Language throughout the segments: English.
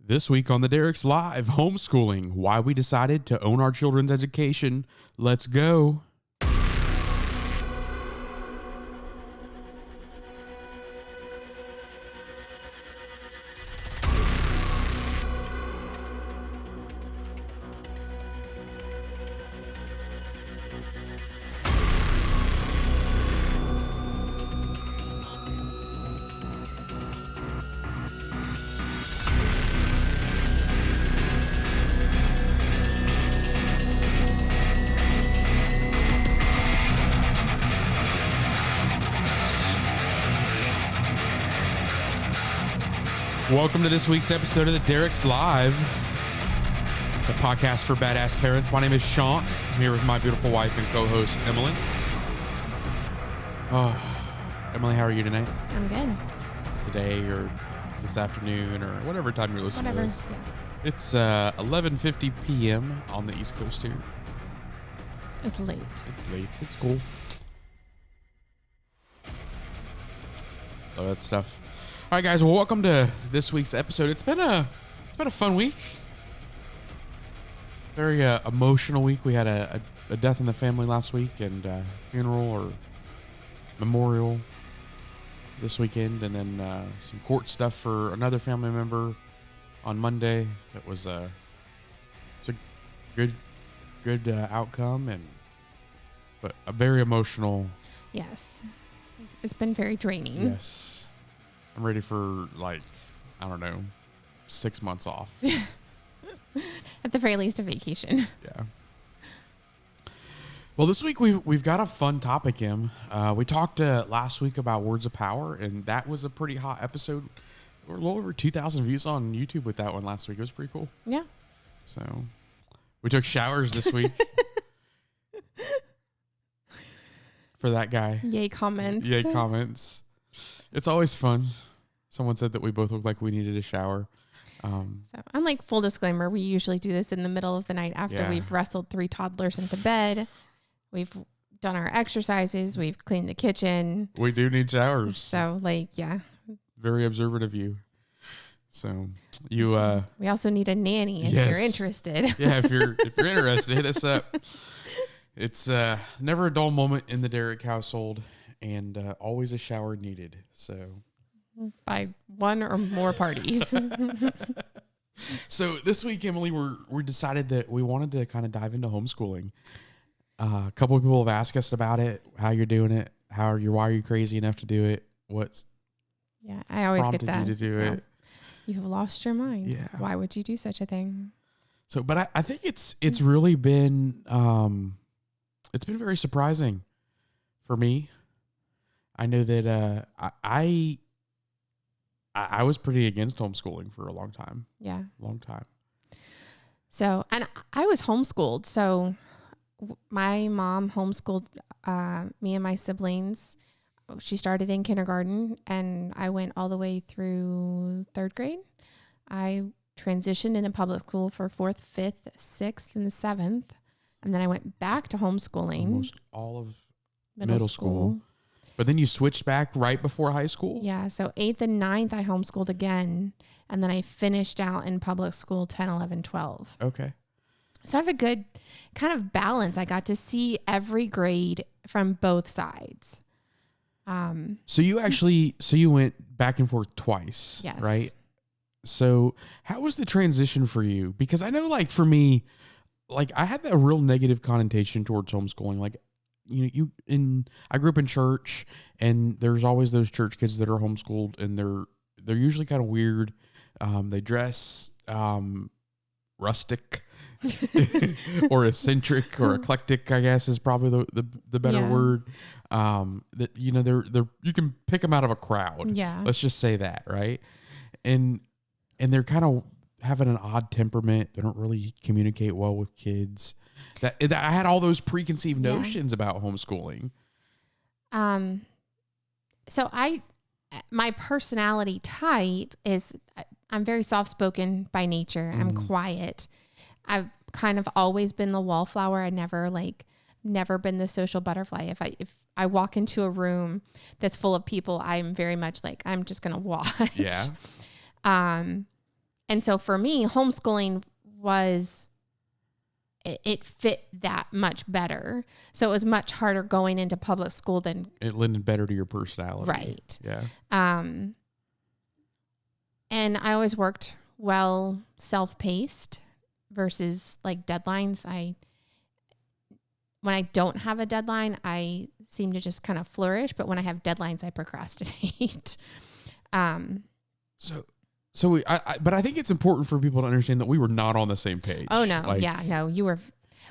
This week on the Derek's Live, homeschooling, why we decided to own our children's education. Let's go. Welcome to this week's episode of the Derek's Live, the podcast for badass parents. My name is Sean. I'm here with my beautiful wife and co-host, Emily. Oh, Emily, how are you tonight? I'm good. Today or this afternoon or whatever time you're listening to this. Yeah. It's 11:50 p.m. on the East Coast here. It's late. It's late. It's cool. All that stuff. All right, guys. Well, welcome to this week's episode. It's been a fun week. Very emotional week. We had a death in the family last week and funeral or memorial this weekend, and then some court stuff for another family member on Monday. That was a good outcome, but a very emotional. Yes. It's been very draining. Yes. I'm ready for, 6 months off. At the very least, a vacation. Yeah. Well, this week we've got a fun topic, Em. We talked last week about words of power, and that was a pretty hot episode. We're a little over 2,000 views on YouTube with that one last week. It was pretty cool. Yeah. So we took showers this week for that guy. Yay comments. Yay comments. It's always fun. Someone said that we both looked like we needed a shower. So, unlike full disclaimer, we usually do this in the middle of the night after we've wrestled 3 toddlers into bed. We've done our exercises. We've cleaned the kitchen. We do need showers. So, Very observant of you. So you. We also need a nanny if you're interested. Yeah, if you're interested, hit us up. It's never a dull moment in the Derek household, and always a shower needed. So. By one or more parties. So this week, Emily, we decided that we wanted to kind of dive into homeschooling. A couple of people have asked us about it, how you're doing it, why are you crazy enough to do it? What's I always get that. Prompted you to do it? You have lost your mind. Yeah. Why would you do such a thing? So, but I think it's really been it's been very surprising for me. I know that I was pretty against homeschooling for a long time. Yeah. Long time. So, and I was homeschooled. So my mom homeschooled me and my siblings. She started in kindergarten and I went all the way through 3rd grade. I transitioned into public school for 4th, 5th, 6th, and 7th. And then I went back to homeschooling. Almost all of middle school. But then you switched back right before high school? Yeah. So 8th and 9th, I homeschooled again. And then I finished out in public school 10, 11, 12. Okay. So I have a good kind of balance. I got to see every grade from both sides. So you went back and forth twice, yes. Right? So how was the transition for you? Because I know for me, I had that real negative connotation towards homeschooling. I grew up in church, and there's always those church kids that are homeschooled, and they're usually kind of weird. They dress rustic or eccentric or eclectic, I guess is probably the better word. That they're you can pick them out of a crowd. Yeah. Let's just say that, right? And they're kind of having an odd temperament. They don't really communicate well with kids. That I had all those preconceived notions about homeschooling. So my personality type is I'm very soft-spoken by nature. I'm quiet. I've kind of always been the wallflower. I never been the social butterfly. If I walk into a room that's full of people, I'm very much I'm just going to watch. Yeah. And so for me, homeschooling was, it fit that much better. So it was much harder going into public school than it lended better to your personality. Right. Yeah. And I always worked well self-paced versus like deadlines. When I don't have a deadline, I seem to just kind of flourish. But when I have deadlines, I procrastinate. But I think it's important for people to understand that we were not on the same page. Oh no. No,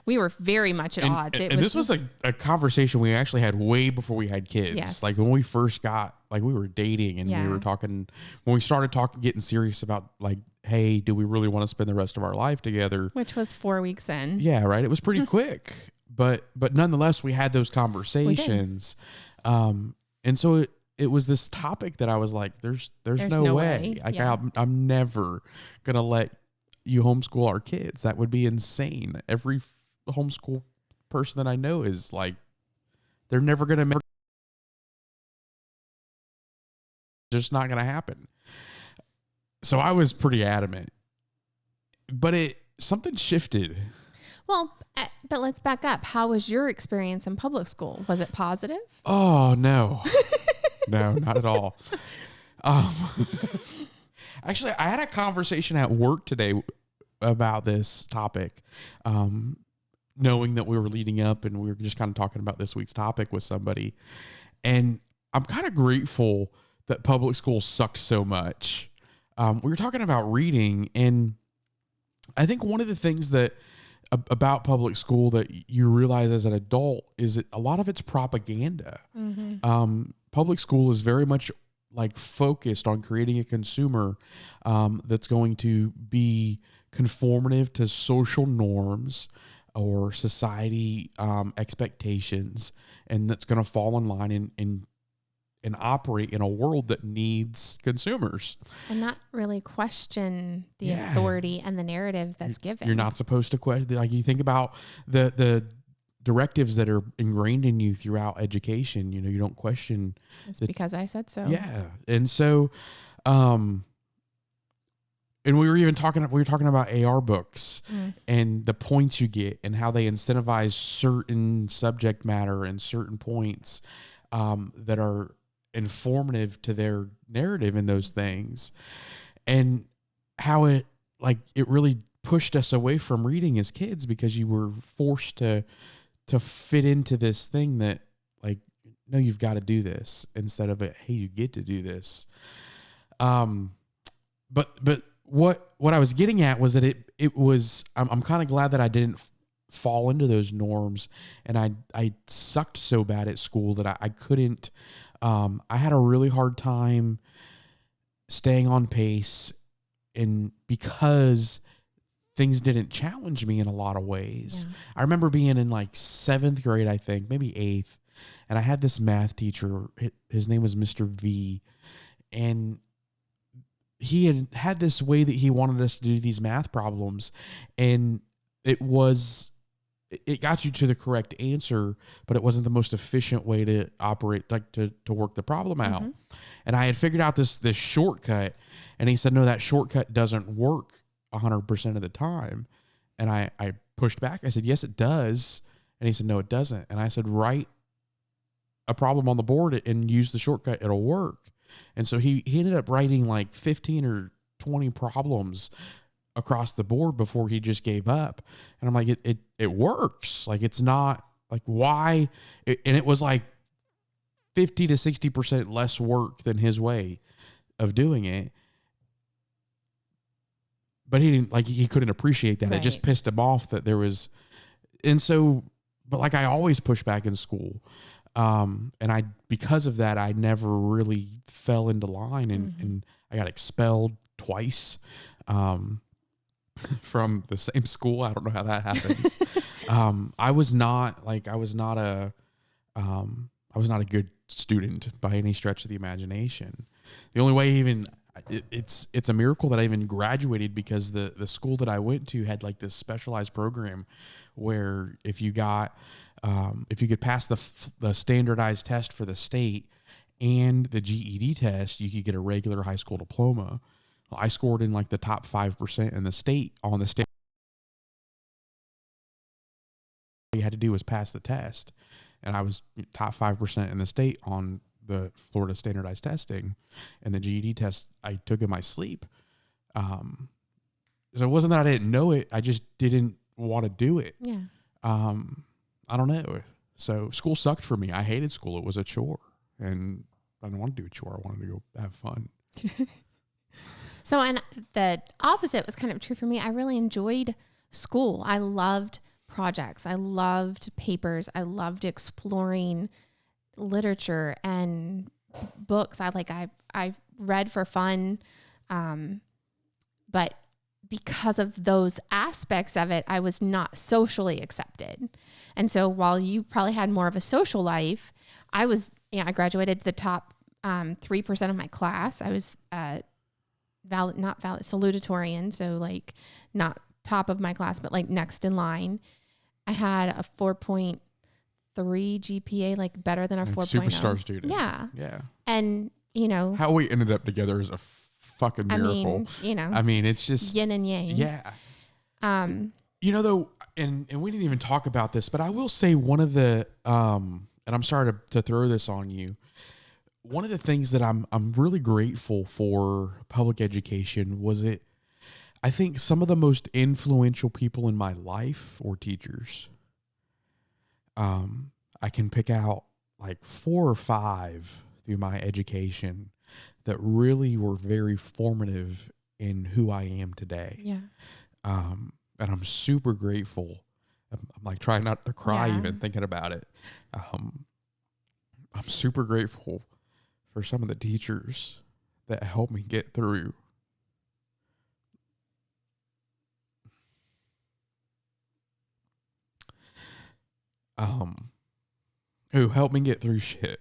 we were very much at odds. This was a conversation we actually had way before we had kids. Yes. Like when we first got, like we were dating and we were talking, when we started talking, getting serious about like, hey, do we really want to spend the rest of our life together? Which was 4 weeks in. Yeah. Right. It was pretty quick, but nonetheless, we had those conversations. And so it was this topic that I was like, there's no way. Like I'm never going to let you homeschool our kids. That would be insane. Every homeschool person that I know is like, they're never going to, just not going to happen. So I was pretty adamant, but something shifted. Well, but let's back up. How was your experience in public school? Was it positive? Oh, no. No, not at all. Actually, I had a conversation at work today about this topic, knowing that we were leading up and we were just kind of talking about this week's topic with somebody. And I'm kind of grateful that public school sucked so much. We were talking about reading, and I think one of the things that about public school that you realize as an adult is that a lot of it's propaganda. Mm-hmm. Public school is very much like focused on creating a consumer that's going to be conformative to social norms or society expectations, and that's going to fall in line and operate in a world that needs consumers. And not really question the authority and the narrative that's given. You're not supposed to question. Like you think about the directives that are ingrained in you throughout education. You know, you don't question. It's because I said so. Yeah. And so, and we were talking about AR books and the points you get and how they incentivize certain subject matter and certain points that are informative to their narrative in those things, and how it really pushed us away from reading as kids because you were forced to fit into this thing that like, no, you've got to do this instead of hey, you get to do this. But what I was getting at was that it was, I'm kind of glad that I didn't fall into those norms, and I sucked so bad at school that I couldn't, I had a really hard time staying on pace, and because things didn't challenge me in a lot of ways. Yeah. I remember being in like 7th grade, I think, maybe 8th, and I had this math teacher. His name was Mr. V, and he had this way that he wanted us to do these math problems, and it got you to the correct answer, but it wasn't the most efficient way to operate, like to work the problem out. Mm-hmm. And I had figured out this shortcut, and he said, no, that shortcut doesn't work 100% of the time. And I pushed back. I said, yes, it does. And he said, no, it doesn't. And I said, write a problem on the board and use the shortcut. It'll work. And so he ended up writing like 15 or 20 problems across the board before he just gave up. And I'm like, it works. Like, it's not like why. And it was like 50 to 60% less work than his way of doing it. But he couldn't appreciate that. Right. It just pissed him off that there was. And so, but like I always push back in school. And because of that, I never really fell into line, and I got expelled twice, from the same school. I don't know how that happens. I was not a good student by any stretch of the imagination. The only way it's a miracle that I even graduated, because the school that I went to had like this specialized program where if you could pass the standardized test for the state and the GED test, you could get a regular high school diploma. I scored in like the top 5% in the state on the state. All you had to do was pass the test. And I was top 5% in the state on the Florida standardized testing, and the GED test I took in my sleep. So it wasn't that I didn't know it. I just didn't want to do it. Yeah. I don't know. So school sucked for me. I hated school. It was a chore, and I didn't want to do a chore. I wanted to go have fun. So, and the opposite was kind of true for me. I really enjoyed school. I loved projects. I loved papers. I loved exploring literature and books. I read for fun. But because of those aspects of it, I was not socially accepted. And so while you probably had more of a social life, I graduated to the top 3% of my class. I was salutatorian. So like not top of my class, but like next in line. I had a 4.3 GPA, like better than a 4.0. Superstar student. Yeah. Yeah. And, you know, how we ended up together is a fucking miracle. I mean, it's just yin and yang. Yeah. Though, and we didn't even talk about this, but I will say one of the, and I'm sorry to throw this on you. One of the things that I'm really grateful for public education was I think some of the most influential people in my life were teachers. I can pick out like 4 or 5 through my education that really were very formative in who I am today. Yeah. And I'm super grateful. I'm like trying not to cry even thinking about it. I'm super grateful for some of the teachers that helped me get through. Who helped me get through shit.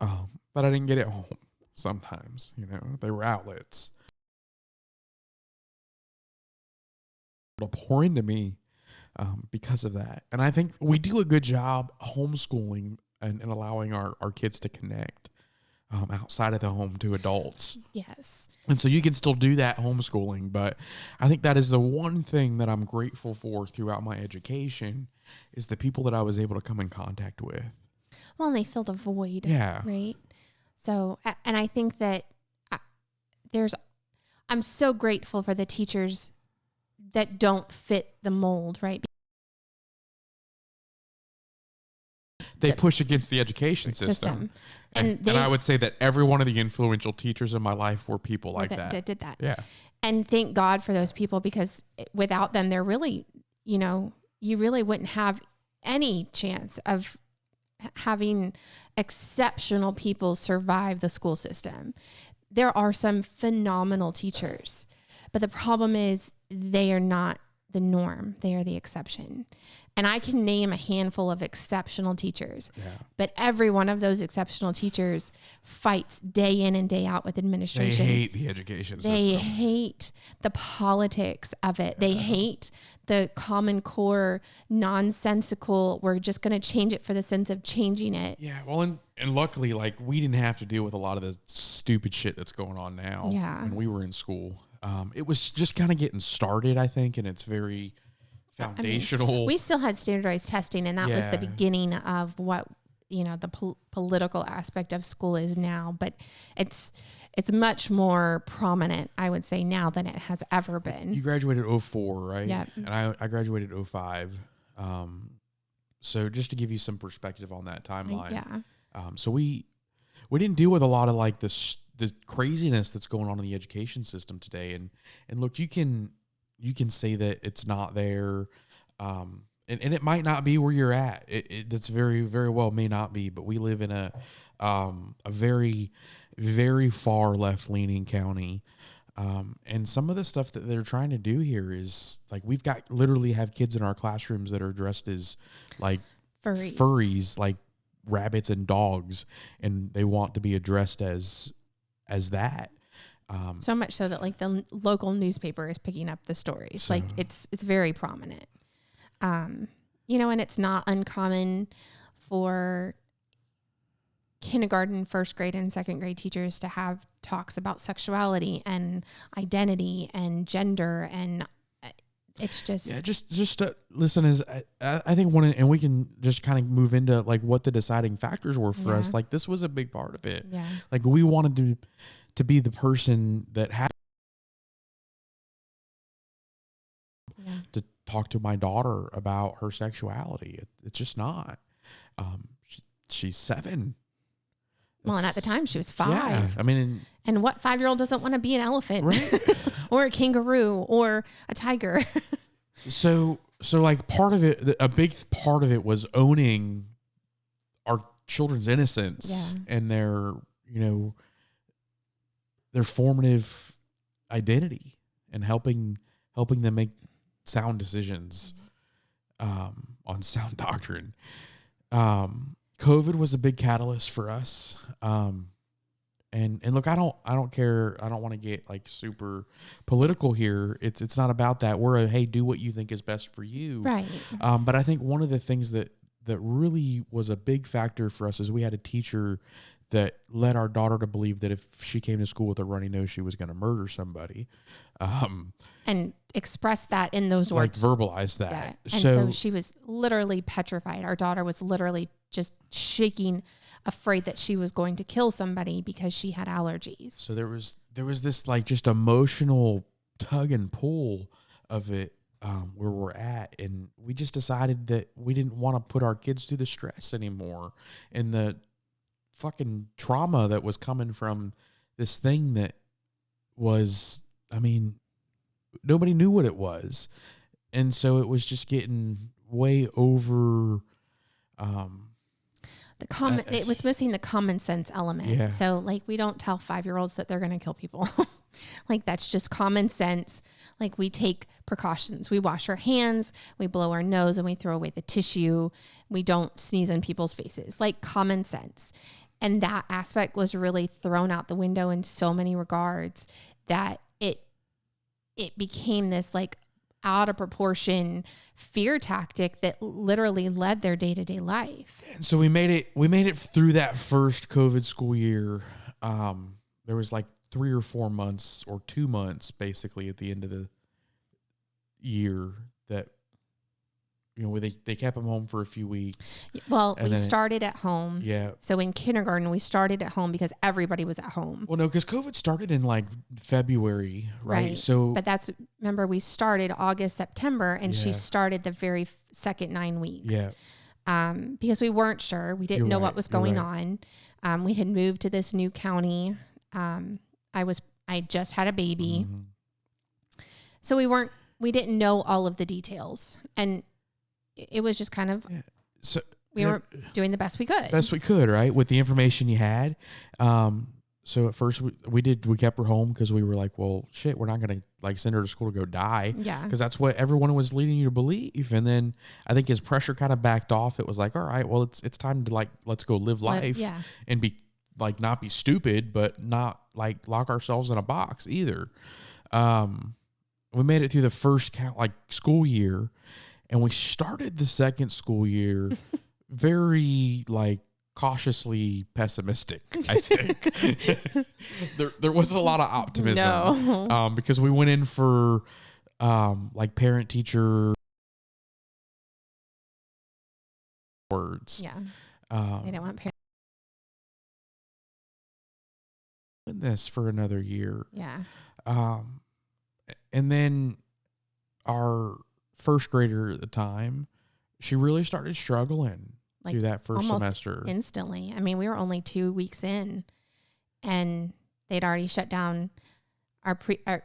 But I didn't get it home sometimes, they were outlets to pour into me because of that. And I think we do a good job homeschooling and allowing our kids to connect outside of the home to adults. Yes. And so you can still do that homeschooling, but I think that is the one thing that I'm grateful for throughout my education is the people that I was able to come in contact with. Well, and they filled a void. Yeah. Right. So, and I think that I'm so grateful for the teachers that don't fit the mold, right? They push against the education system. And I would say that every one of the influential teachers in my life were people like that. Did that. Yeah. And thank God for those people, because without them, they're really, you really wouldn't have any chance of having exceptional people survive the school system. There are some phenomenal teachers, but the problem is they are not the norm. They are the exception. And I can name a handful of exceptional teachers, but every one of those exceptional teachers fights day in and day out with administration. They hate the education system. They hate the politics of it. They hate the Common Core nonsensical, we're just going to change it for the sense of changing it. Yeah. Well, and luckily, like, we didn't have to deal with a lot of the stupid shit that's going on now when we were in school. It was just kind of getting started, I think, and it's very foundational. We still had standardized testing, and that was the beginning of what, the political aspect of school is now, but it's much more prominent, I would say, now than it has ever been. You graduated 2004, right? Yeah. And I graduated 2005. So just to give you some perspective on that timeline. Yeah. So we didn't deal with a lot of like the craziness that's going on in the education system today. And look, you can say that it's not there. And it might not be where you're at. That's very, very well may not be, but we live in a very, very far left-leaning county. And some of the stuff that they're trying to do here is like, we've got literally have kids in our classrooms that are dressed as like furries, like rabbits and dogs, and they want to be addressed as that. So much so that like the local newspaper is picking up the stories. So, like it's very prominent. And it's not uncommon for kindergarten, first grade, and second grade teachers to have talks about sexuality and identity and gender, and it's just listen. Is I think and we can just kind of move into like what the deciding factors were for us. Like this was a big part of it. Yeah. Like we wanted to be the person that had to talk to my daughter about her sexuality. It's just not. She's 7. Well, and at the time she was 5. Yeah, I mean, and what 5-year-old doesn't want to be an elephant, right? or a kangaroo, or a tiger? So like a big part of it was owning our children's innocence and their formative identity, and helping them make sound decisions on sound doctrine. COVID was a big catalyst for us. And look, I don't care. I don't want to get like super political here. It's not about that. We're hey, do what you think is best for you. Right. But I think one of the things that really was a big factor for us is we had a teacher that led our daughter to believe that if she came to school with a runny nose, she was going to murder somebody. And express that in those words. Like verbalize that. Yeah. And so she was literally petrified. Our daughter was literally just shaking, afraid that she was going to kill somebody because she had allergies. So there was this like just emotional tug and pull of it where we're at, and we just decided that we didn't want to put our kids through the stress anymore and the fucking trauma that was coming from this thing that was, I mean, nobody knew what it was. And so it was just getting way over, it was missing the common sense element. Yeah. So like, we don't tell 5-year-olds that they're going to kill people. Like that's just common sense. Like we take precautions. We wash our hands, we blow our nose, and we throw away the tissue. We don't sneeze in people's faces, like common sense. And that aspect was really thrown out the window in so many regards that it became this like out of proportion fear tactic that literally led their day-to-day life. And so we made it through that first COVID school year. There was like 3 or 4 months or 2 months basically at the end of the year that, they kept them home for a few weeks. Well, we started at home. Yeah. So in kindergarten, we started at home because everybody was at home. Well, no, because COVID started in like February, right? So, but remember, we started August, September, and she started the very second 9 weeks. Yeah. Because we weren't sure. We didn't know what was going on. We had moved to this new county. I just had a baby. Mm-hmm. So we didn't know all of the details. And it was just kind of, so we were doing the best we could. Best we could, right? With the information you had. So at first we kept her home because we were like, well, shit, we're not going to like send her to school to go die. Yeah. Because that's what everyone was leading you to believe. And then I think as pressure kind of backed off, it was like, all right, well, it's time to like, let's go live life and be like, not be stupid, but not like lock ourselves in a box either. We made it through the first school year. And we started the second school year very like cautiously pessimistic, I think. there wasn't a lot of optimism. No. Because we went in for like parent teacher words. Yeah. They don't want parents. This for another year. Yeah. And then our first grader at the time, she really started struggling through that first semester. Instantly. I mean, we were only 2 weeks in, and they'd already shut down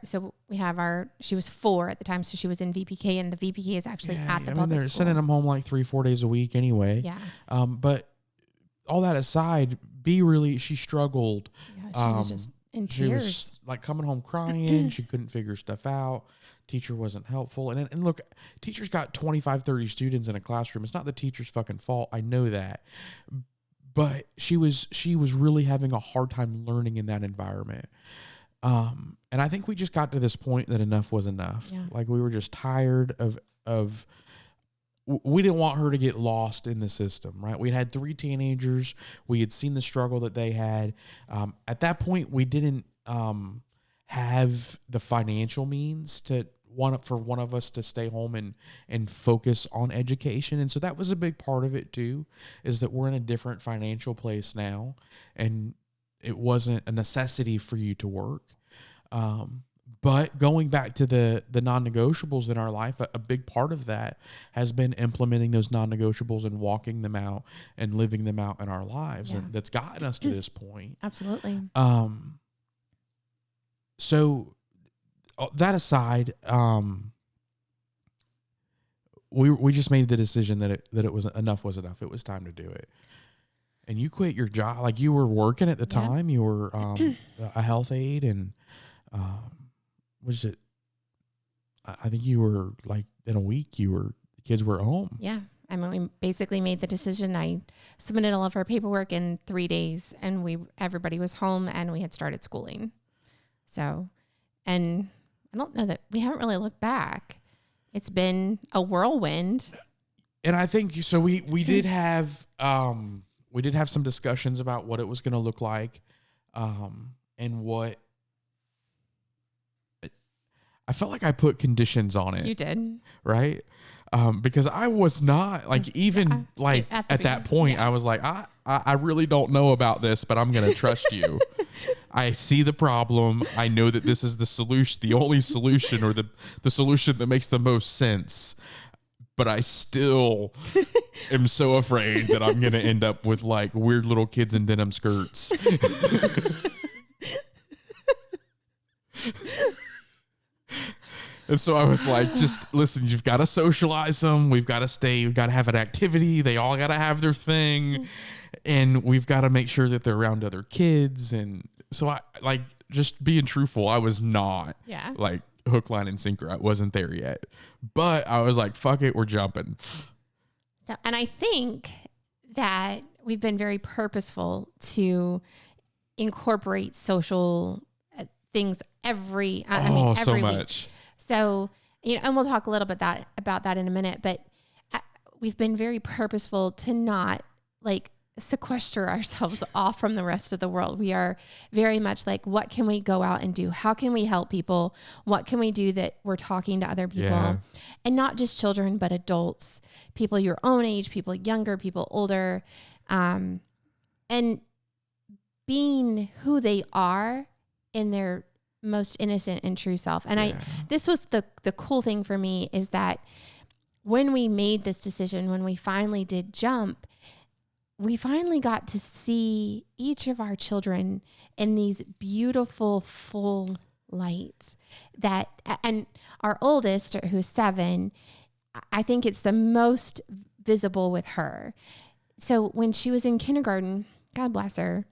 so we have she was 4 at the time, so she was in VPK, and the VPK is actually at the public they're school. Sending them home like 3-4 days a week anyway. Yeah. But all that aside, she struggled. Yeah, she was just in tears. She was like coming home crying. She couldn't figure stuff out. Teacher wasn't helpful. And look, teachers got 25, 30 students in a classroom. It's not the teacher's fucking fault. I know that. But she was really having a hard time learning in that environment. And I think we just got to this point that enough was enough. Yeah. Like we were just tired of we didn't want her to get lost in the system, right? We had 3 teenagers. We had seen the struggle that they had. At that point, we didn't have the financial means for one of us to stay home and focus on education. And so that was a big part of it too, is that we're in a different financial place now, and it wasn't a necessity for you to work. But going back to the non-negotiables in our life, a big part of that has been implementing those non-negotiables and walking them out and living them out in our lives. Yeah. And that's gotten us to this point. Absolutely. So that aside, we just made the decision that it was enough was enough. It was time to do it. And you quit your job. Like, you were working at the time. You were a health aide, and what is it? I think you were, like, in a week, the kids were home. Yeah. I mean, we basically made the decision. I submitted all of our paperwork in 3 days, and everybody was home, and we had started schooling. So, and I don't know that we haven't really looked back. It's been a whirlwind. And I think so. We did have some discussions about what it was going to look like, and what I felt like I put conditions on it. You did, right? Because I was not at that point. I was like, I really don't know about this, but I'm going to trust you. I see the problem. I know that this is the solution, the only solution, or the solution that makes the most sense. But I still am so afraid that I'm going to end up with, like, weird little kids in denim skirts. And so I was like, just listen, you've got to socialize them. We've got to have an activity. They all got to have their thing. And we've got to make sure that they're around other kids. And so I, like, just being truthful, I was not like hook, line, and sinker. I wasn't there yet. But I was like, fuck it, we're jumping. So, and I think that we've been very purposeful to incorporate social things every so week. much. So, and we'll talk a little bit about that in a minute, but we've been very purposeful to not, like, sequester ourselves off from the rest of the world. We are very much like, what can we go out and do? How can we help people? What can we do that we're talking to other people? And not just children, but adults, people your own age, people younger, people older, and being who they are in their most innocent and true self. And this was the cool thing for me, is that when we made this decision, when we finally did jump, we finally got to see each of our children in these beautiful, full lights and our oldest, who's 7, I think it's the most visible with her. So when she was in kindergarten, God bless her,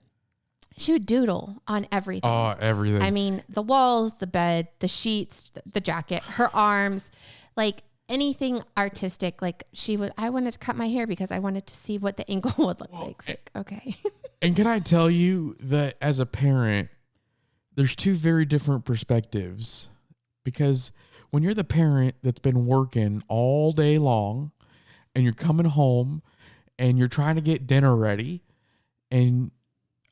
she would doodle on everything. Oh, everything. I mean, the walls, the bed, the sheets, the jacket, her arms, like anything artistic. Like, I wanted to cut my hair because I wanted to see what the ankle would look like. So, okay. And can I tell you that as a parent, there's 2 very different perspectives, because when you're the parent that's been working all day long and you're coming home and you're trying to get dinner ready, and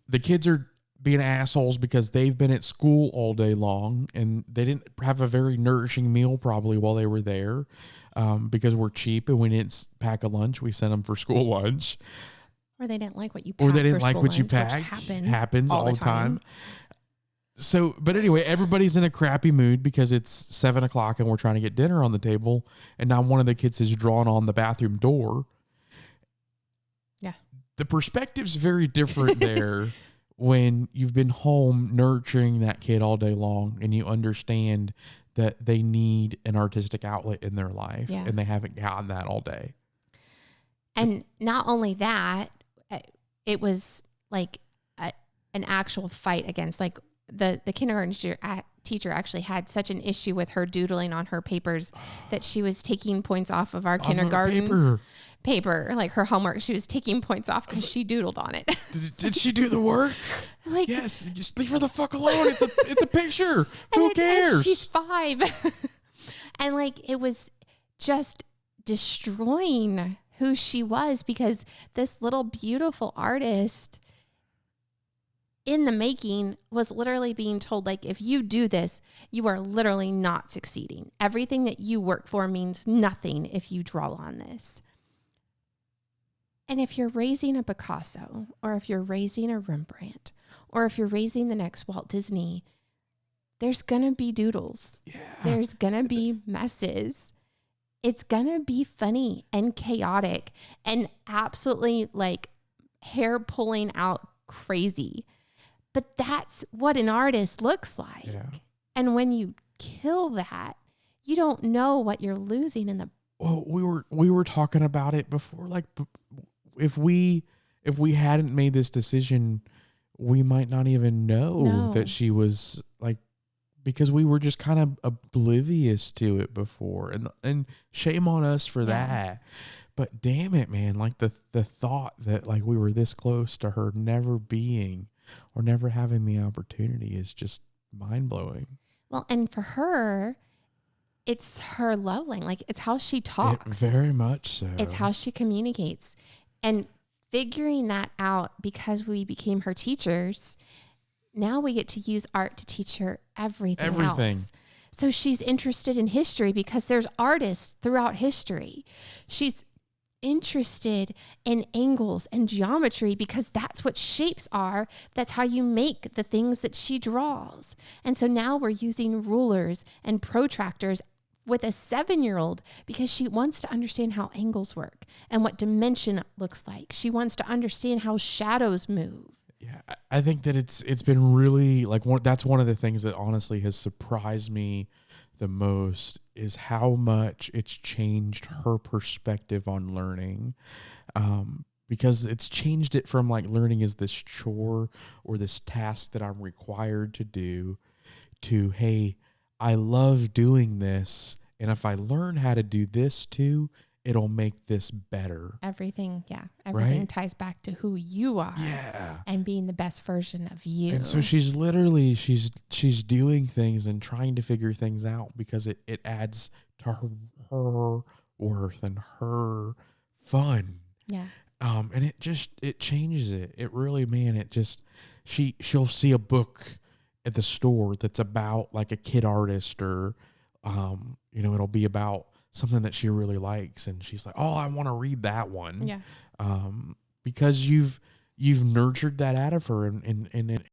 the kids are being assholes because they've been at school all day long and they didn't have a very nourishing meal probably while they were there, because we're cheap and we didn't pack a lunch. We sent them for school lunch. Or they didn't like what you packed. Or they didn't like what you packed. Happens all the time. So, but anyway, everybody's in a crappy mood because it's 7:00 and we're trying to get dinner on the table. And now one of the kids has drawn on the bathroom door. Yeah. The perspective's very different there when you've been home nurturing that kid all day long and you understand that they need an artistic outlet in their life and they haven't gotten that all day. And not only that, it was like an actual fight against, like, the kindergarten teacher actually had such an issue with her doodling on her papers that she was taking points off of our kindergarten paper, like her homework. She was taking points off because she doodled on it. Did she do the work? Like, yes, just leave her the fuck alone. It's a picture. Who cares? And she's 5. And, like, it was just destroying who she was, because this little beautiful artist in the making was literally being told, like, if you do this, you are literally not succeeding. Everything that you work for means nothing if you draw on this. And if you're raising a Picasso, or if you're raising a Rembrandt, or if you're raising the next Walt Disney, there's going to be doodles. Yeah. There's going to be messes. It's going to be funny and chaotic and absolutely like hair pulling out crazy. But that's what an artist looks like. Yeah. And when you kill that, you don't know what you're losing in the. Well, we were talking about it before. Like, if we hadn't made this decision, we might not even know that she was like, because we were just kind of oblivious to it before, and shame on us for that. But damn it, man! Like the thought that like we were this close to her never being or never having the opportunity is just mind blowing. Well, and for her, it's her love language. Like, it's how she talks. Very much so. It's how she communicates. And figuring that out, because we became her teachers, now we get to use art to teach her everything else. So she's interested in history because there's artists throughout history. She's interested in angles and geometry because that's what shapes are. That's how you make the things that she draws. And so now we're using rulers and protractors with a 7-year-old because she wants to understand how angles work and what dimension looks like. She wants to understand how shadows move. Yeah, I think that it's been really like that's one of the things that honestly has surprised me the most is how much it's changed her perspective on learning. Because it's changed it from like learning is this chore or this task that I'm required to do to, hey, I love doing this. And if I learn how to do this too, it'll make this better. Everything ties back to who you are. Yeah. And being the best version of you. And so she's literally, she's doing things and trying to figure things out because it adds to her worth and her fun. Yeah. And it changes it. It really, man, she'll see a book at the store that's about like a kid artist or, it'll be about something that she really likes. And she's like, oh, I want to read that one. Yeah. Because you've nurtured that out of her and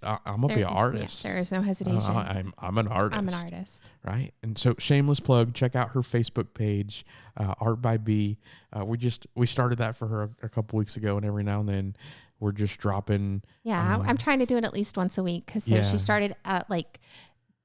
I'm gonna be an artist. Yeah, there is no hesitation. I'm an artist. I'm an artist. Right. And so shameless plug, check out her Facebook page, Art by B. We started that for her a couple weeks ago, and every now and then we're just dropping. Yeah. I'm trying to do it at least once a week. She started at like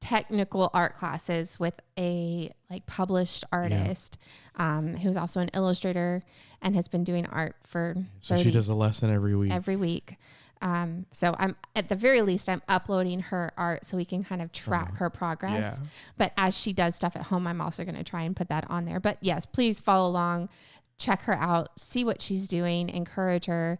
technical art classes with a like published artist, who's also an illustrator and has been doing art for. So she does a lesson every week. So I'm at the very least I'm uploading her art so we can kind of track her progress. Yeah. But as she does stuff at home, I'm also going to try and put that on there. But yes, please follow along, check her out, see what she's doing, encourage her,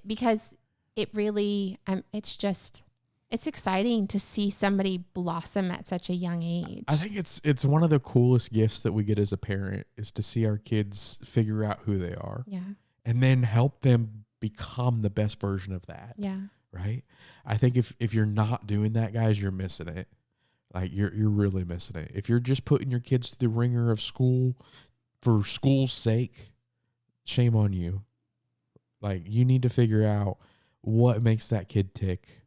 because it really, it's exciting to see somebody blossom at such a young age. I think it's one of the coolest gifts that we get as a parent is to see our kids figure out who they are. Yeah. And then help them become the best version of that. Yeah. Right. I think if you're not doing that, guys, you're missing it. Like you're really missing it. If you're just putting your kids through the ringer of school for school's sake, shame on you. Like you need to figure out what makes that kid tick,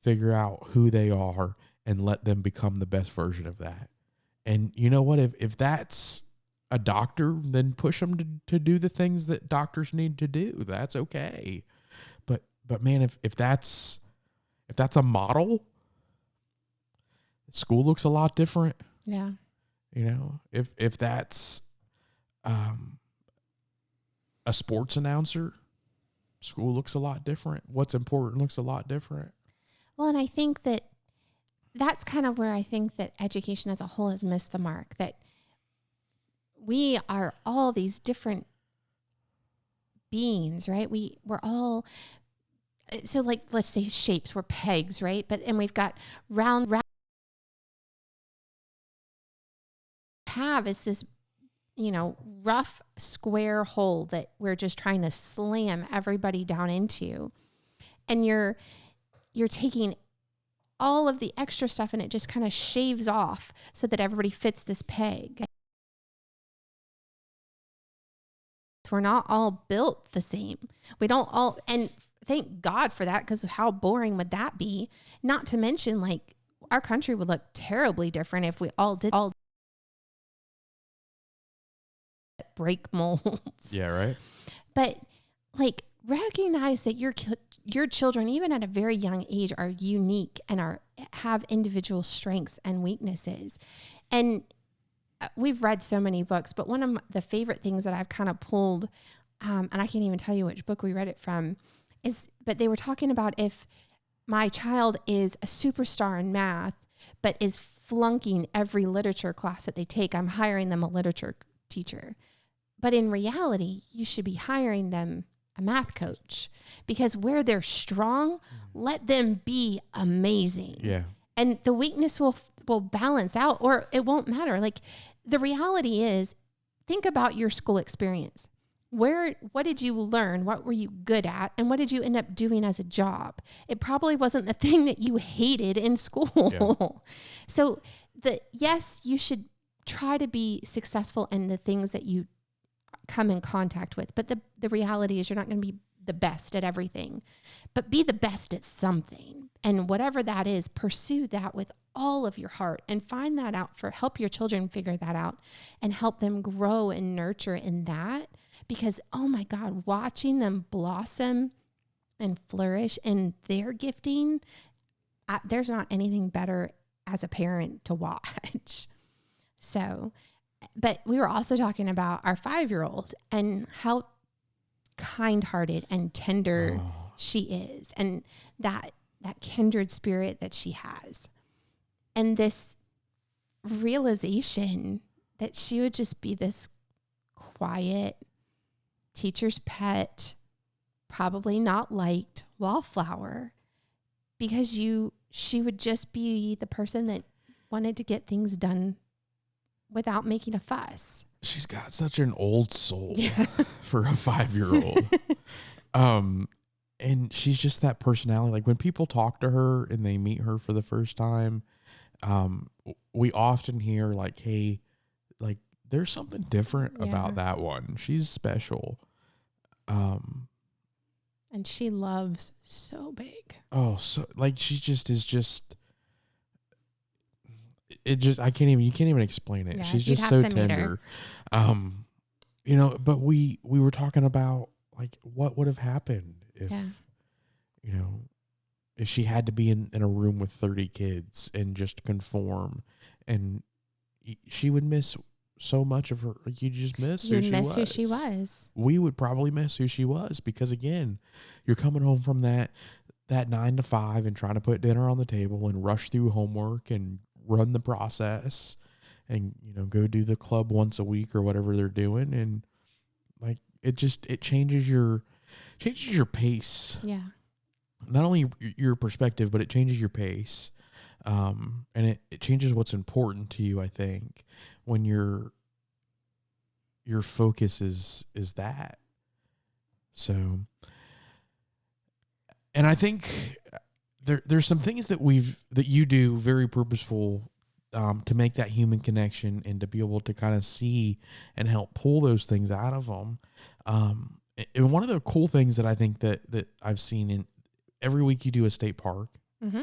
figure out who they are and let them become the best version of that. And you know what? If that's a doctor, then push them to do the things that doctors need to do. That's okay. But man, if that's a model, school looks a lot different. Yeah. If that's a sports announcer, school looks a lot different. What's important looks a lot different. Well, and I think that's kind of where I think that education as a whole has missed the mark, that we are all these different beings, right? We're all, so like, let's say shapes, we're pegs, right? And we've got round have is this, rough square hole that we're just trying to slam everybody down into. And you're taking all of the extra stuff and it just kind of shaves off so that everybody fits this peg. We're not all built the same. We don't all, and thank God for that, because how boring would that be? Not to mention, like, our country would look terribly different if we all did break molds. Yeah, right. But like, recognize that your children, even at a very young age, are unique and have individual strengths and weaknesses. And we've read so many books, but one of the favorite things that I've kind of pulled, and I can't even tell you which book we read it from, but they were talking about if my child is a superstar in math, but is flunking every literature class that they take, I'm hiring them a literature teacher. But in reality, you should be hiring them a math coach, because where they're strong, let them be amazing. Yeah. And the weakness will balance out, or it won't matter. Like, the reality is, think about your school experience. What did you learn? What were you good at? And what did you end up doing as a job? It probably wasn't the thing that you hated in school. Yeah. So yes, you should try to be successful in the things that you come in contact with. But the reality is, you're not going to be the best at everything, but be the best at something. And whatever that is, pursue that with all of your heart and find that out, help your children figure that out and help them grow and nurture in that. Because, oh my God, watching them blossom and flourish in their gifting, there's not anything better as a parent to watch. So, but we were also talking about our 5-year-old and how kind-hearted and tender she is, and that kindred spirit that she has. And this realization that she would just be this quiet, teacher's pet, probably not liked wallflower, because she would just be the person that wanted to get things done without making a fuss. She's got such an old soul for a 5-year-old. And she's just that personality. Like, when people talk to her and they meet her for the first time, we often hear like, hey, like, there's something different about that one. She's special. And she loves so big. Oh, so like, she just is just, you can't even explain it. Yeah, she's just so tender. But we were talking about, like, what would have happened if, if she had to be in a room with 30 kids and just conform, and she would miss so much of her. You just miss who she was. We would probably miss who she was, because, again, you're coming home from that 9 to 5 and trying to put dinner on the table and rush through homework and run the process and, go do the club once a week or whatever they're doing. And, like, it changes your pace. Yeah. Not only your perspective, but it changes your pace. And it changes what's important to you, I think, when your focus is that. So, and I think there's some things that you do very purposeful, to make that human connection and to be able to kind of see and help pull those things out of them. And one of the cool things that I think that I've seen in every week, you do a state park. Mm-hmm.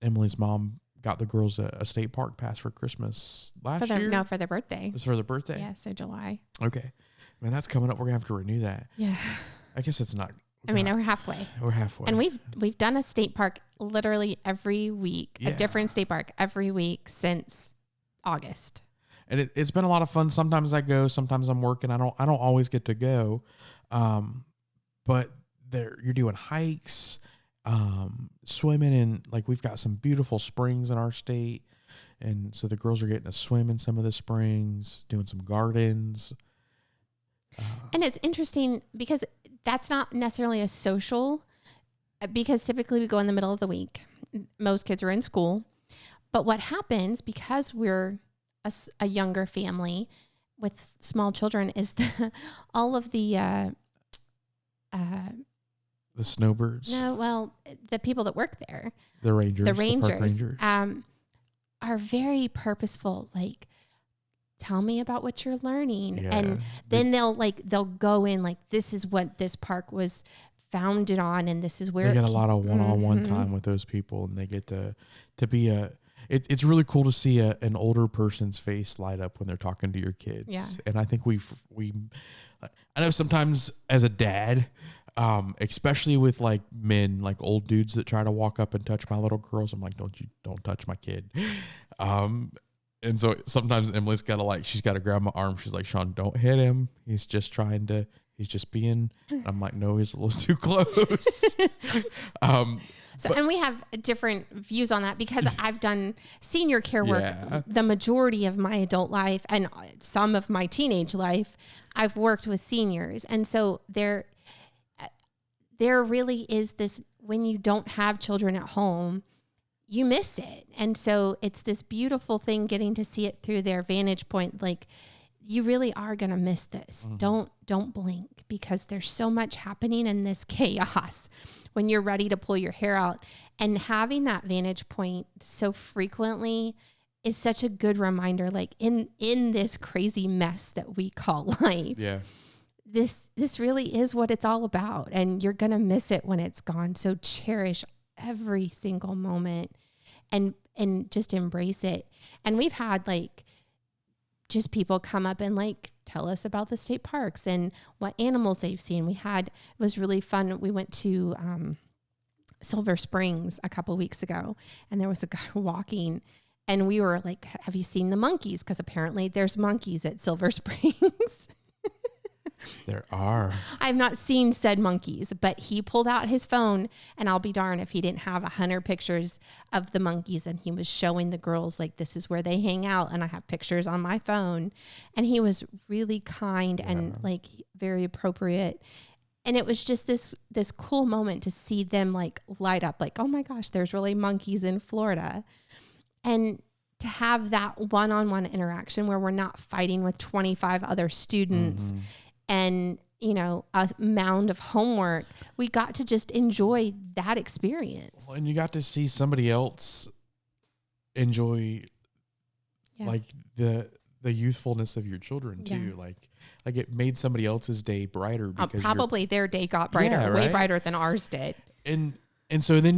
Emily's mom got the girls a state park pass for Christmas last year. No, for their birthday. It was for their birthday? Yeah, so July. Okay. Man, that's coming up. We're going to have to renew that. Yeah. I guess it's not. We're halfway. We're halfway. And we've done a state park literally every week, a different state park every week since August. And it's been a lot of fun. Sometimes I go, sometimes I'm working. I don't always get to go. But you're doing hikes, swimming in, like, we've got some beautiful springs in our state. And so the girls are getting to swim in some of the springs, doing some gardens. And it's interesting because that's not necessarily a social, because typically we go in the middle of the week. Most kids are in school. But what happens, because we're a younger family with small children is all of the snowbirds. no, well, the people that work there, The rangers. the park rangers, rangers. are very purposeful. Like, tell me about what you're learning. Yeah. And then they'll go in like, this is what this park was founded on. And this is where they get a lot of one-on-one time with those people, and they get to be it's really cool to see an older person's face light up when they're talking to your kids. Yeah. And I think I know sometimes as a dad, especially with like men, like old dudes that try to walk up and touch my little girls, I'm like, don't touch my kid. And so sometimes Emily's she's got to grab my arm. She's like, Sean, don't hit him. He's just being, I'm like, no, he's a little too close. And we have different views on that because I've done senior care work the majority of my adult life, and some of my teenage life, I've worked with seniors. And so there really is this, when you don't have children at home, you miss it. And so it's this beautiful thing getting to see it through their vantage point. Like, you really are going to miss this. Mm-hmm. Don't blink, because there's so much happening in this chaos when you're ready to pull your hair out. And having that vantage point so frequently is such a good reminder, like in this crazy mess that we call life. Yeah. This really is what it's all about, and you're going to miss it when it's gone. So cherish every single moment and just embrace it. And we've had like just people come up and like tell us about the state parks and what animals they've seen. It was really fun. We went to Silver Springs a couple weeks ago, and there was a guy walking, and we were like, have you seen the monkeys? Because apparently there's monkeys at Silver Springs. There are. I've not seen said monkeys, but he pulled out his phone, and I'll be darned if he didn't have 100 pictures of the monkeys, and he was showing the girls like, this is where they hang out, and I have pictures on my phone. And he was really kind and like very appropriate. And it was just this cool moment to see them like light up, like, oh my gosh, there's really monkeys in Florida. And to have that one-on-one interaction where we're not fighting with 25 other students and, you know, a mound of homework, we got to just enjoy that experience. Well, and you got to see somebody else enjoy like the youthfulness of your children too. Like it made somebody else's day brighter because probably their day got brighter, way brighter than ours did. And so then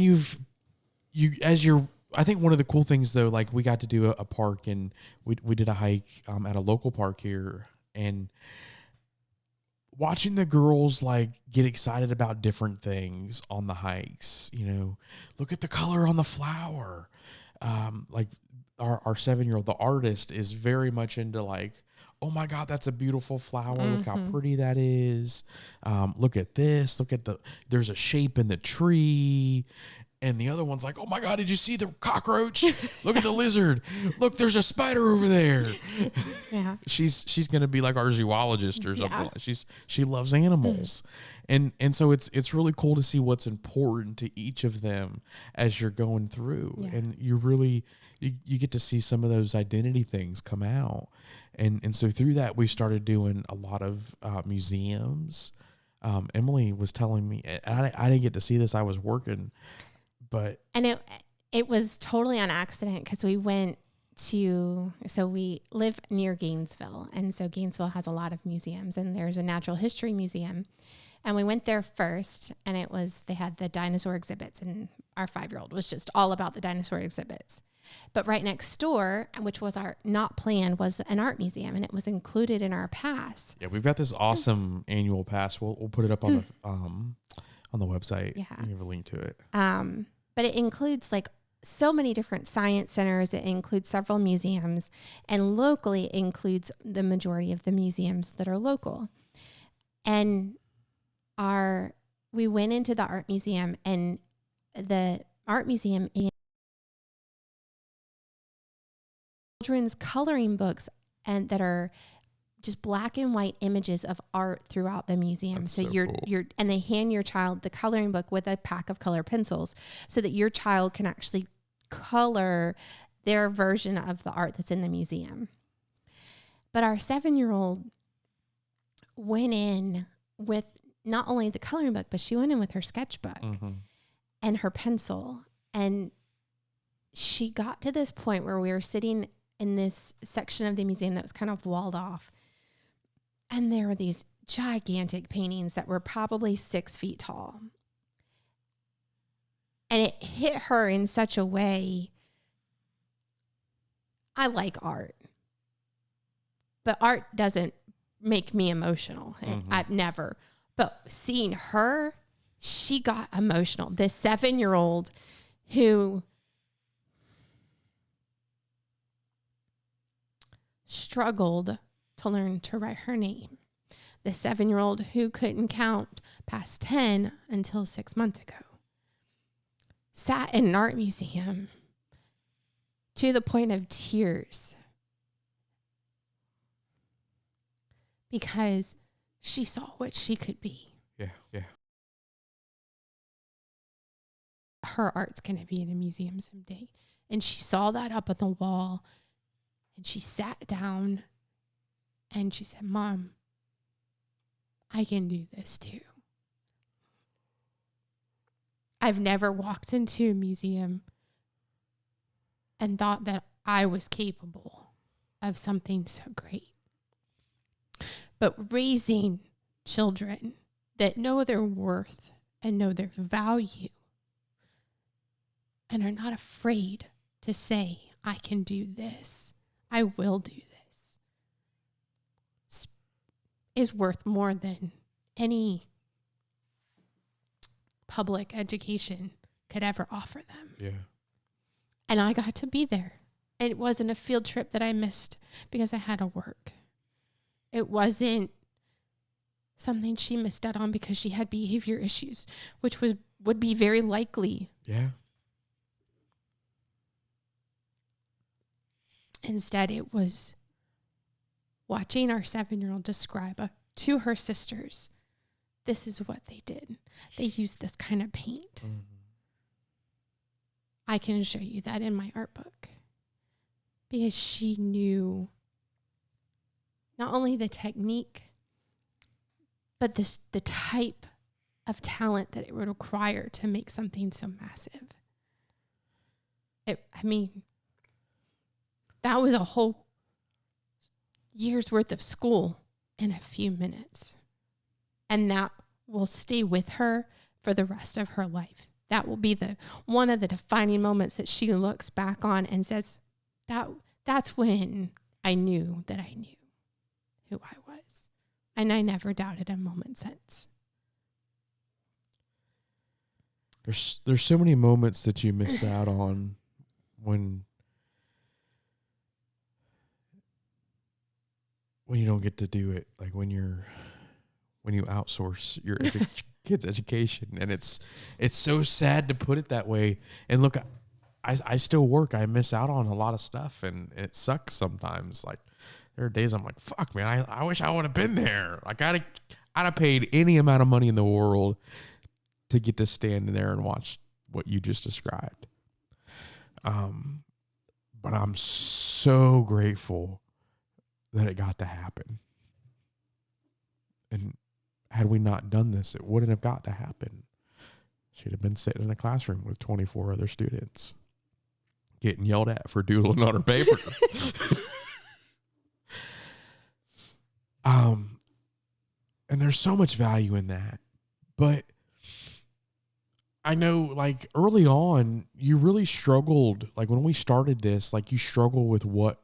I think one of the cool things though, like we got to do a park, and we did a hike at a local park here, and watching the girls like get excited about different things on the hikes, you know, look at the color on the flower. Like our 7-year-old, the artist, is very much into like, oh my God, that's a beautiful flower. Look how pretty that is. Look at this. There's a shape in the tree. And the other one's like, oh my God, did you see the cockroach? Look at the lizard. Look, there's a spider over there. Yeah. She's going to be like our zoologist or something. Yeah. She loves animals. And so it's really cool to see what's important to each of them as you're going through. Yeah. And you really, you get to see some of those identity things come out. And so through that, we started doing a lot of museums. Emily was telling me, I didn't get to see this. I was working. And it was totally on accident, because we live near Gainesville. And so Gainesville has a lot of museums, and there's a natural history museum. And we went there first, and they had the dinosaur exhibits, and our 5-year-old was just all about the dinosaur exhibits. But right next door, which was our not plan, was an art museum, and it was included in our pass. Yeah, we've got this awesome annual pass. We'll put it up on the website. Yeah. You have a link to it. But it includes like so many different science centers. It includes several museums, and locally it includes the majority of the museums that are local. And we went into the art museum, and the art museum is children's coloring books, and that are just black and white images of art throughout the museum. That's so cool. And they hand your child the coloring book with a pack of color pencils, so that your child can actually color their version of the art that's in the museum. But our 7-year-old went in with not only the coloring book, but she went in with her sketchbook and her pencil. And she got to this point where we were sitting in this section of the museum that was kind of walled off. And there were these gigantic paintings that were probably 6 feet tall. And it hit her in such a way. I like art, but art doesn't make me emotional. I've never. But seeing her, she got emotional. This 7-year-old who struggled to learn to write her name. The 7-year-old who couldn't count past 10 until 6 months ago. Sat in an art museum to the point of tears because she saw what she could be. Yeah. Her art's going to be in a museum someday. And she saw that up on the wall, and she sat down and she said, Mom, I can do this too. I've never walked into a museum and thought that I was capable of something so great. But raising children that know their worth and know their value and are not afraid to say, I can do this, I will do this, is worth more than any public education could ever offer them. Yeah. And I got to be there. It wasn't a field trip that I missed because I had to work. It wasn't something she missed out on because she had behavior issues, which would be very likely. Yeah. Instead, it was watching our 7-year-old describe to her sisters, this is what they did. They used this kind of paint. I can show you that in my art book. Because she knew not only the technique, but the type of talent that it would require to make something so massive. That was a whole year's worth of school in a few minutes. And that will stay with her for the rest of her life. That will be one of the defining moments that she looks back on and says, that's when I knew that I knew who I was. And I never doubted a moment since. There's so many moments that you miss out on when you don't get to do it. Like when you outsource your kids' education, and it's so sad to put it that way. And look, I still work. I miss out on a lot of stuff, and it sucks sometimes. Like there are days I'm like, fuck, man, I wish I would have been there. Like I'd have paid any amount of money in the world to get to stand there and watch what you just described. But I'm so grateful that it got to happen. And had we not done this, it wouldn't have got to happen. She'd have been sitting in a classroom with 24 other students getting yelled at for doodling on her paper. And there's so much value in that. But I know, like, early on, you really struggled. Like, when we started this, like, you struggled with what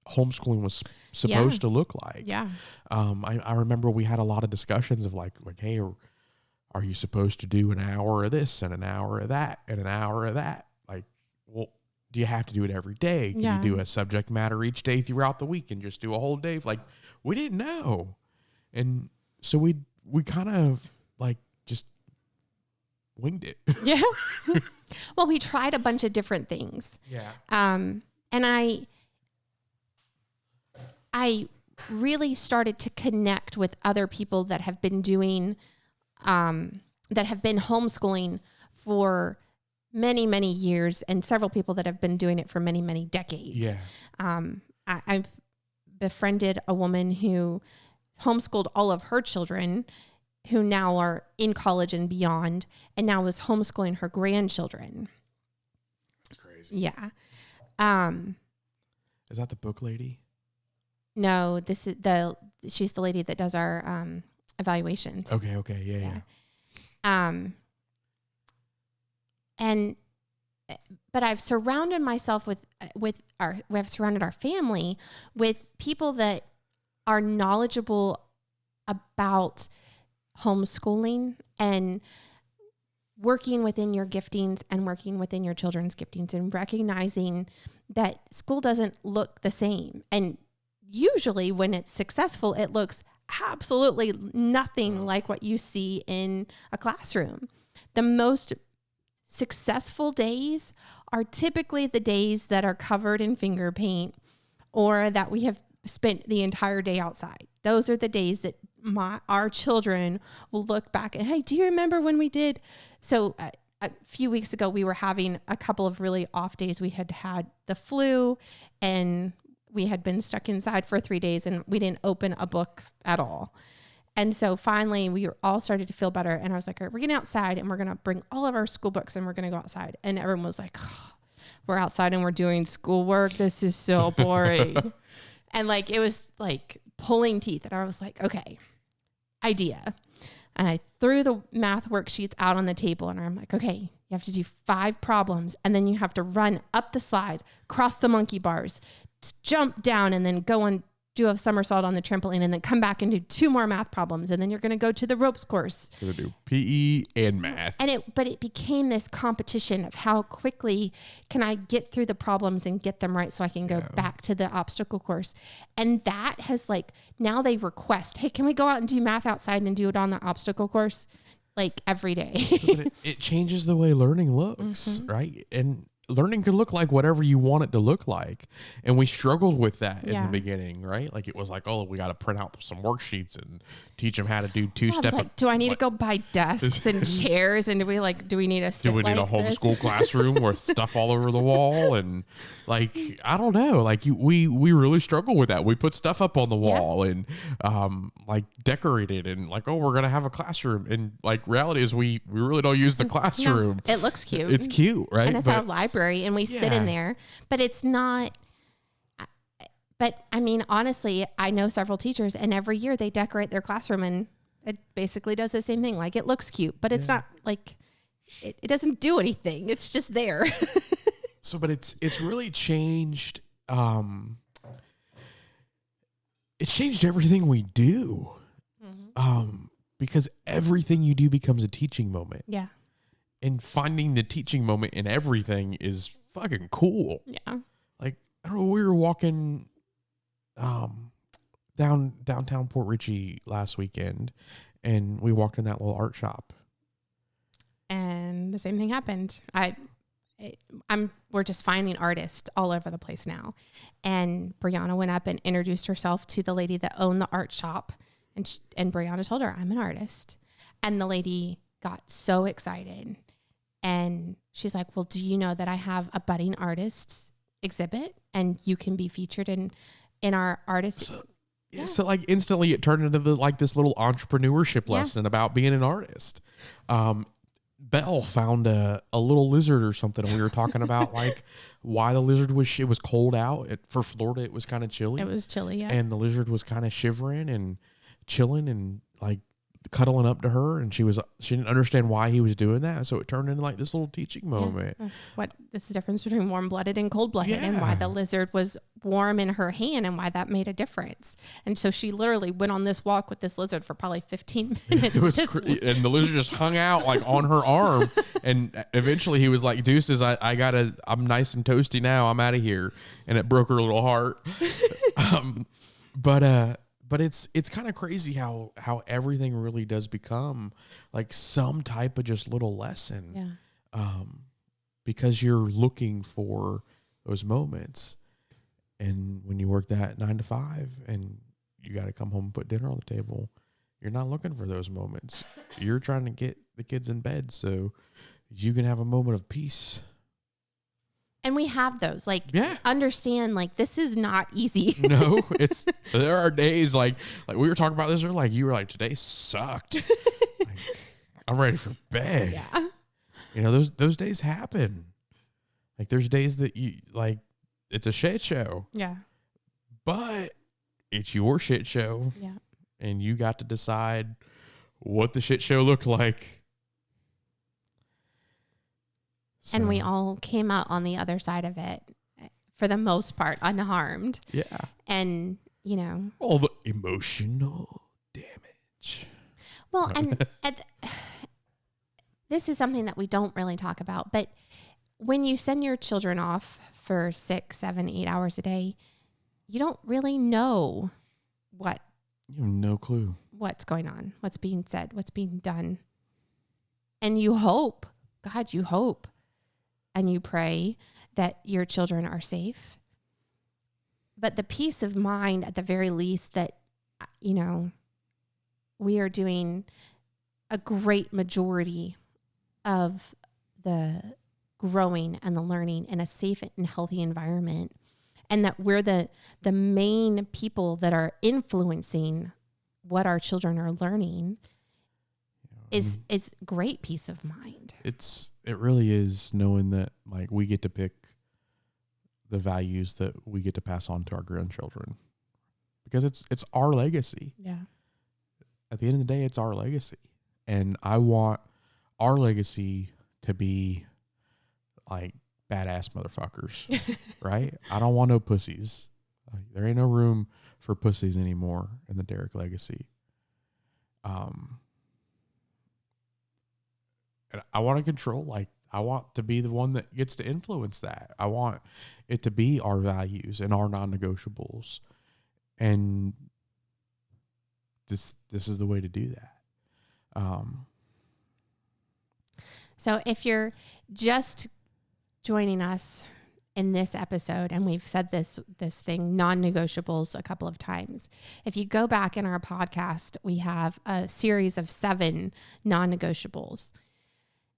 homeschooling was supposed to look like. Yeah. I remember we had a lot of discussions of like, hey, are you supposed to do an hour of this and an hour of that and an hour of that? Like, well, do you have to do it every day? Can you do a subject matter each day throughout the week and just do a whole day? Like, we didn't know. And so we kind of like just winged it. Yeah. Well, we tried a bunch of different things. Yeah. And I really started to connect with other people that have been doing, that have been homeschooling for many, many years, and several people that have been doing it for many, many decades. Yeah. I've befriended a woman who homeschooled all of her children who now are in college and beyond, and now is homeschooling her grandchildren. That's crazy. Yeah. Is that the book lady? No, she's the lady that does our evaluations. Okay. Yeah. But I've surrounded myself we have surrounded our family with people that are knowledgeable about homeschooling and working within your giftings and working within your children's giftings and recognizing that school doesn't look the same. And usually when it's successful, it looks absolutely nothing like what you see in a classroom. The most successful days are typically the days that are covered in finger paint or that we have spent the entire day outside. Those are the days that our children will look back and, hey, do you remember when we did? So a few weeks ago, we were having a couple of really off days. We had the flu and we had been stuck inside for 3 days and we didn't open a book at all. And so finally we all started to feel better. And I was like, all right, we're getting outside and we're going to bring all of our school books and we're going to go outside. And everyone was like, oh, we're outside and we're doing schoolwork. This is so boring. And like, it was like pulling teeth. And I was like, okay, idea. And I threw the math worksheets out on the table and I'm like, okay, you have to do 5 problems. And then you have to run up the slide, cross the monkey bars, jump down, and then go and do a somersault on the trampoline, and then come back and do 2 more math problems. And then you're going to go to the ropes course. Going to do PE and math. But it became this competition of how quickly can I get through the problems and get them right so I can go back to the obstacle course. And that has now they request, hey, can we go out and do math outside and do it on the obstacle course? Like every day. But it changes the way learning looks, right? And learning can look like whatever you want it to look like. And we struggled with that in the beginning, right? Like it was like, oh, we got to print out some worksheets and teach them how to do 2-step. Like, do I need to go buy desks and chairs? And do we need a homeschool classroom with stuff all over the wall? And like, I don't know, like we really struggle with that. We put stuff up on the wall and like decorated and like, oh, we're going to have a classroom. And like reality is we really don't use the classroom. No, it looks cute. It's cute, right? And it's our library and we sit in there, but it's not. But I mean, honestly, I know several teachers and every year they decorate their classroom and it basically does the same thing. Like it looks cute, but it's not like it doesn't do anything. It's just there. So, but it's really changed. It's changed everything we do. Because everything you do becomes a teaching moment. Yeah. And finding the teaching moment in everything is fucking cool. Yeah. Like, I don't know, we were walking downtown Port Richey last weekend and we walked in that little art shop. And the same thing happened. We're just finding artists all over the place now. And Brianna went up and introduced herself to the lady that owned the art shop. And Brianna told her, I'm an artist. And the lady got so excited. And she's like, well, do you know that I have a budding artists exhibit and you can be featured in our artist? So like instantly it turned into this little entrepreneurship lesson about being an artist. Belle found a little lizard or something. And we were talking about like why the lizard it was cold out. For Florida, it was kind of chilly. It was chilly, yeah. And the lizard was kind of shivering and chilling and like cuddling up to her, and she didn't understand why he was doing that, so it turned into like this little teaching moment. It's the difference between warm-blooded and cold-blooded, and why the lizard was warm in her hand and why that made a difference. And so she literally went on this walk with this lizard for probably 15 minutes. It was and the lizard just hung out like on her arm, and eventually he was like, deuces, I'm nice and toasty now, I'm out of here. And it broke her little heart. But it's kind of crazy how everything really does become like some type of just little lesson. Yeah. Because you're looking for those moments. And when you work that 9 to 5 and you got to come home and put dinner on the table, you're not looking for those moments. You're trying to get the kids in bed so you can have a moment of peace. And we have those, like, Yeah. understand, like, this is not easy. No, there are days like we were talking about this earlier, like you were like, today sucked. Like, I'm ready for bed. Yeah. You know, those days happen. Like there's days that you like, it's a shit show, Yeah. but it's your shit show. Yeah. And you got to decide what the shit show looked like. So, And we all came out on the other side of it, for the most part, unharmed. Yeah. And, you know. All the emotional damage. Well, and this is something that we don't really talk about. But when you send your children off for 6, 7, 8 hours a day, you don't really know what. You have no clue. What's going on, what's being said, what's being done. And you hope, God, you hope. And you pray that your children are safe. But the peace of mind, at the very least, that, you know, we are doing a great majority of the growing and the learning in a safe and healthy environment. And that we're the main people that are influencing what our children are learning is great peace of mind. It really is, knowing that like we get to pick the values that we get to pass on to our grandchildren, because it's our legacy. Yeah. At the end of the day, it's our legacy, and I want our legacy to be like badass motherfuckers, right? I don't want no pussies. Like, there ain't no room for pussies anymore in the Derek legacy. And I want to control, like, I want to be the one that gets to influence that. I want it to be our values and our non-negotiables. And this is the way to do that. So if you're just joining us in this episode, and we've said this thing, non-negotiables, a couple of times. If you go back in our podcast, we have a series of 7 non-negotiables.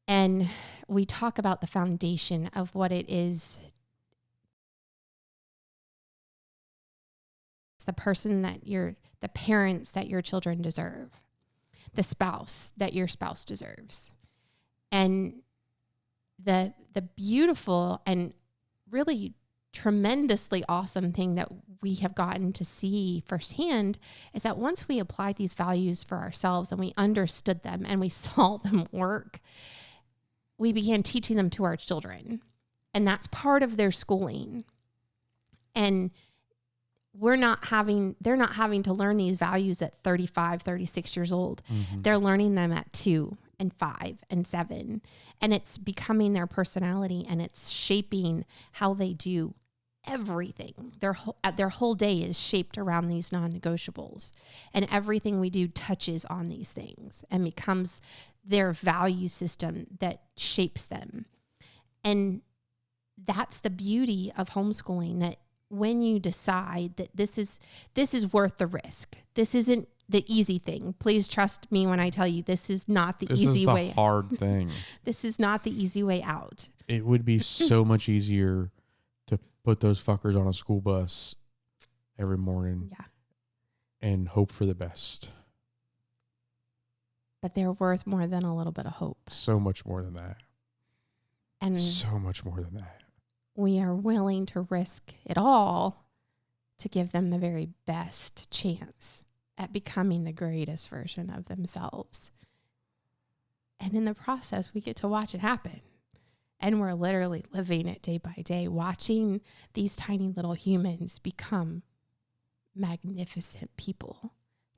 And we talk about the foundation of what it is. It's the person the parents that your children deserve, the spouse that your spouse deserves. And the beautiful and really tremendously awesome thing that we have gotten to see firsthand is that once we applied these values for ourselves and we understood them and we saw them work, we began teaching them to our children. And that's part of their schooling. And they're not having to learn these values at 35, 36 years old. Mm-hmm. They're learning them at 2 and 5 and 7. And it's becoming their personality, and it's shaping how they do everything. Their whole day is shaped around these non-negotiables. And everything we do touches on these things and becomes their value system that shapes them. And that's the beauty of homeschooling, that when you decide that this is worth the risk, this isn't the easy thing. Please trust me when I tell you this is not the easy way. This is the hard thing. This is not the easy way out. It would be so much easier to put those fuckers on a school bus every morning, and hope for the best. But they're worth more than a little bit of hope. So much more than that. And so much more than that. We are willing to risk it all to give them the very best chance at becoming the greatest version of themselves. And in the process, we get to watch it happen. And we're literally living it day by day, watching these tiny little humans become magnificent people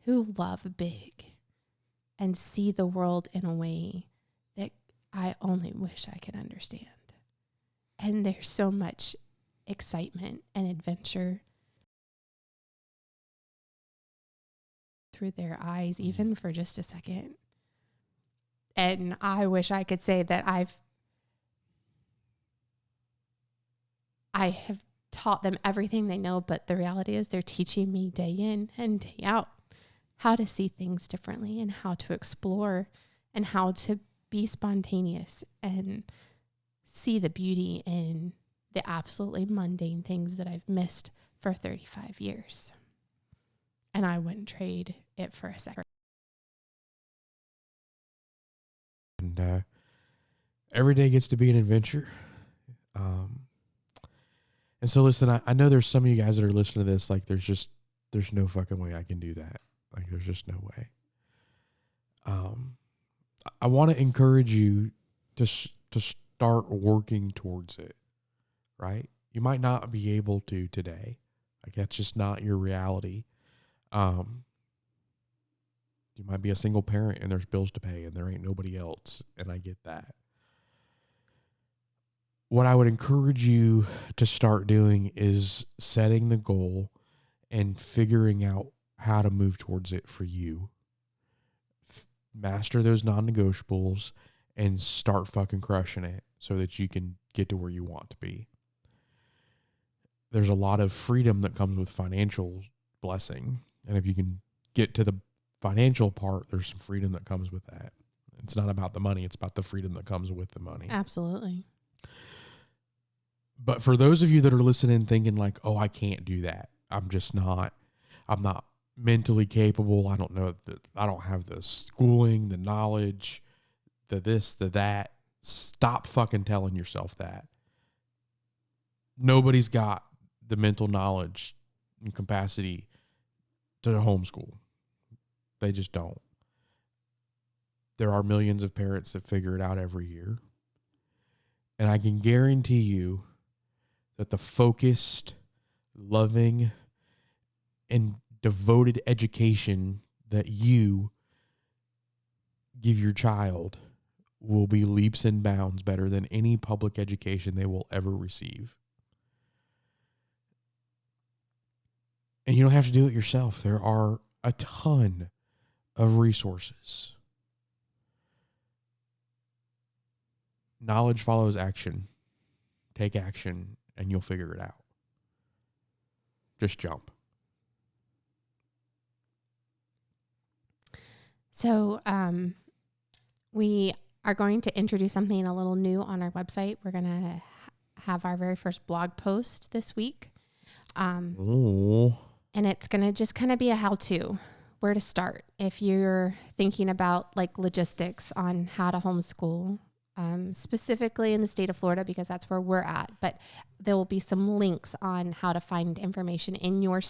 who love big and see the world in a way that I only wish I could understand. And there's so much excitement and adventure through their eyes, even for just a second. And I wish I could say that I have taught them everything they know, but the reality is they're teaching me day in and day out how to see things differently and how to explore and how to be spontaneous and see the beauty in the absolutely mundane things that I've missed for 35 years. And I wouldn't trade it for a second. And every day gets to be an adventure. And so listen, I know there's some of you guys that are listening to this, like there's no fucking way I can do that. Like there's just no way. I want to encourage you to start working towards it, right? You might not be able to today. Like that's just not your reality. You might be a single parent and there's bills to pay and there ain't nobody else. And I get that. What I would encourage you to start doing is setting the goal and figuring out how to move towards it for you. Master those non-negotiables and start fucking crushing it so that you can get to where you want to be. There's a lot of freedom that comes with financial blessing. And if you can get to the financial part, there's some freedom that comes with that. It's not about the money. It's about the freedom that comes with the money. Absolutely. But for those of you that are listening thinking like, oh, I can't do that. I'm not mentally capable. I don't know that I don't have the schooling, the knowledge, the this, the that. Stop fucking telling yourself that. Nobody's got the mental knowledge and capacity to homeschool. They just don't. There are millions of parents that figure it out every year. And I can guarantee you that the focused, loving, and devoted education that you give your child will be leaps and bounds better than any public education they will ever receive. And you don't have to do it yourself. There are a ton of resources. Knowledge follows action. Take action and you'll figure it out. Just jump. So we are going to introduce something a little new on our website. We're going to have our very first blog post this week. And it's going to just kind of be a how-to, where to start. If you're thinking about like logistics on how to homeschool, specifically in the state of Florida, because that's where we're at, but there will be some links on how to find information in your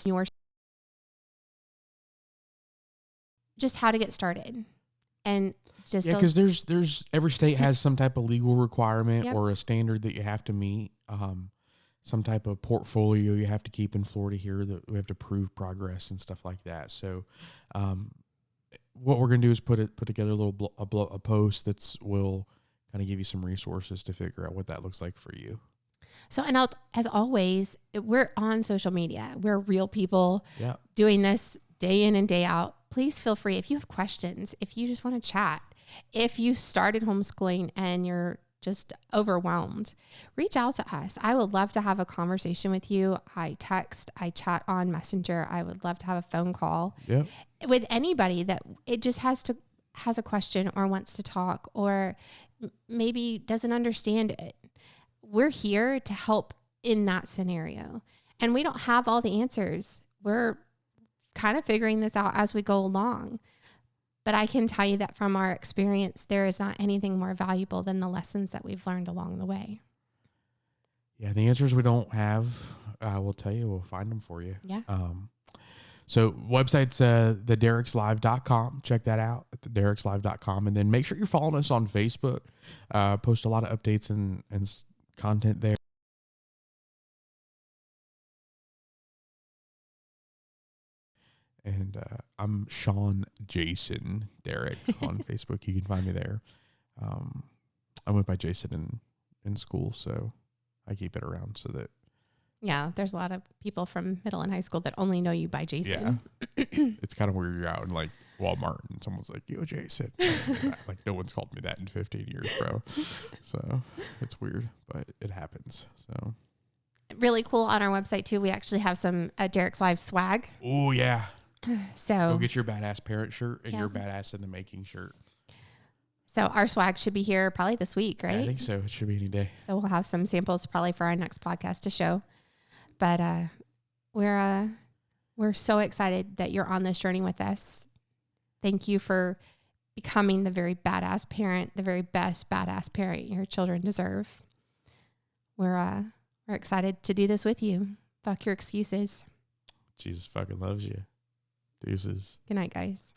just how to get started. And just because there's every state has some type of legal requirement or a standard that you have to meet. Some type of portfolio you have to keep in Florida here that we have to prove progress and stuff like that. So, what we're gonna do is put together a post that's will kind of give you some resources to figure out what that looks like for you. So, and as always, we're on social media. We're real people doing this day in and day out. Please feel free. If you have questions, if you just want to chat, if you started homeschooling and you're just overwhelmed, reach out to us. I would love to have a conversation with you. I text, I chat on Messenger. I would love to have a phone call with anybody that it just has a question or wants to talk or maybe doesn't understand it. We're here to help in that scenario. And we don't have all the answers. We're kind of figuring this out as we go along. But I can tell you that from our experience, there is not anything more valuable than the lessons that we've learned along the way. Yeah, the answers we don't have, we'll tell you, we'll find them for you. Yeah. So website's thederrickslive.com. Check that out at thederrickslive.com. And then make sure you're following us on Facebook. Post a lot of updates and content there. And I'm Sean Jason Derrick on Facebook. You can find me there. I went by Jason in school, so I keep it around so that. Yeah, there's a lot of people from middle and high school that only know you by Jason. Yeah. It's kind of weird. You're out in like Walmart and someone's like, yo, Jason. Like no one's called me that in 15 years, bro. So it's weird, but it happens. So really cool on our website too. We actually have some Derrick's Live swag. Oh yeah. So go get your badass parent shirt and your badass in the making shirt. So our swag should be here probably this week, right? I think so. It should be any day. So we'll have some samples probably for our next podcast to show. But we're so excited that you're on this journey with us. Thank you for becoming the very badass parent, the very best badass parent your children deserve. We're excited to do this with you. Fuck your excuses. Jesus fucking loves you. Deuces. Good night, guys.